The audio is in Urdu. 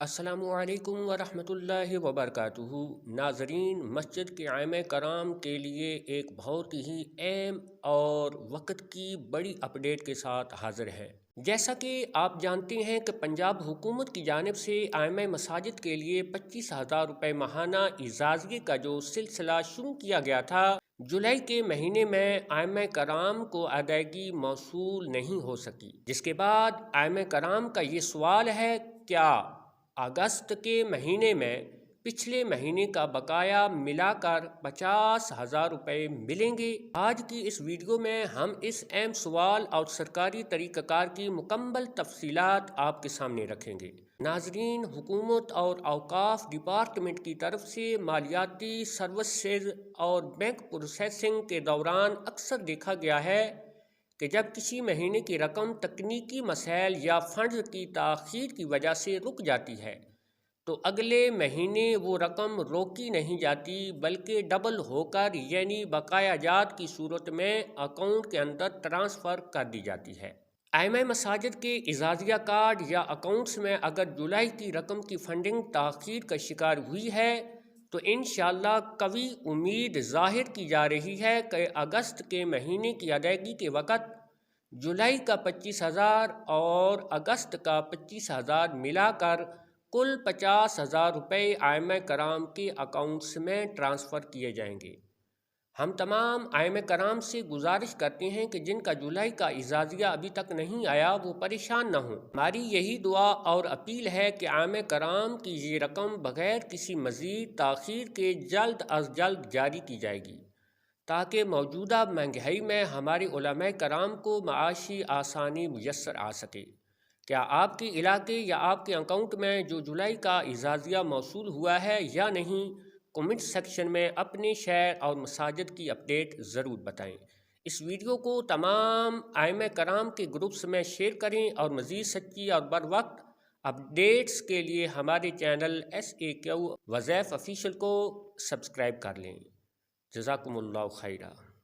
السلام علیکم ورحمۃ اللہ وبرکاتہ۔ ناظرین، مسجد کے ائمہ کرام کے لیے ایک بہت ہی اہم اور وقت کی بڑی اپڈیٹ کے ساتھ حاضر ہے۔ جیسا کہ آپ جانتے ہیں کہ پنجاب حکومت کی جانب سے ائمہ مساجد کے لیے 25,000 روپے ماہانہ اعزازیے کا جو سلسلہ شروع کیا گیا تھا، جولائی کے مہینے میں ائمہ کرام کو ادائیگی موصول نہیں ہو سکی، جس کے بعد ائمہ کرام کا یہ سوال ہے، کیا اگست کے مہینے میں پچھلے مہینے کا بقایا ملا کر 50,000 روپے ملیں گے؟ آج کی اس ویڈیو میں ہم اس اہم سوال اور سرکاری طریقہ کار کی مکمل تفصیلات آپ کے سامنے رکھیں گے۔ ناظرین، حکومت اور اوقاف ڈپارٹمنٹ کی طرف سے مالیاتی سروسز اور بینک پروسیسنگ کے دوران اکثر دیکھا گیا ہے کہ جب کسی مہینے کی رقم تکنیکی مسائل یا فنڈز کی تاخیر کی وجہ سے رک جاتی ہے تو اگلے مہینے وہ رقم روکی نہیں جاتی بلکہ ڈبل ہو کر یعنی بقایا جات کی صورت میں اکاؤنٹ کے اندر ٹرانسفر کر دی جاتی ہے۔ ائمہ مساجد کے اعزازیہ کارڈ یا اکاؤنٹس میں اگر جولائی کی رقم کی فنڈنگ تاخیر کا شکار ہوئی ہے تو انشاءاللہ قوی امید ظاہر کی جا رہی ہے کہ اگست کے مہینے کی ادائیگی کے وقت جولائی کا 25,000 اور اگست کا 25,000 ملا کر کل 50,000 روپے ائمہ کرام کے اکاؤنٹس میں ٹرانسفر کیے جائیں گے۔ ہم تمام ائمہ کرام سے گزارش کرتے ہیں کہ جن کا جولائی کا اعزازیہ ابھی تک نہیں آیا وہ پریشان نہ ہوں۔ ہماری یہی دعا اور اپیل ہے کہ ائمہ کرام کی یہ رقم بغیر کسی مزید تاخیر کے جلد از جلد جاری کی جائے گی تاکہ موجودہ مہنگائی میں ہمارے علماء کرام کو معاشی آسانی میسر آ سکے۔ کیا آپ کے علاقے یا آپ کے اکاؤنٹ میں جو جولائی کا اعزازیہ موصول ہوا ہے یا نہیں؟ کمنٹ سیکشن میں اپنے شہر اور مساجد کی اپڈیٹ ضرور بتائیں۔ اس ویڈیو کو تمام ائمہ کرام کے گروپس میں شیئر کریں اور مزید سچی اور بروقت اپڈیٹس کے لیے ہمارے چینل SAQ وظائف آفیشیل کو سبسکرائب کر لیں۔ جزاکم اللہ خیرہ۔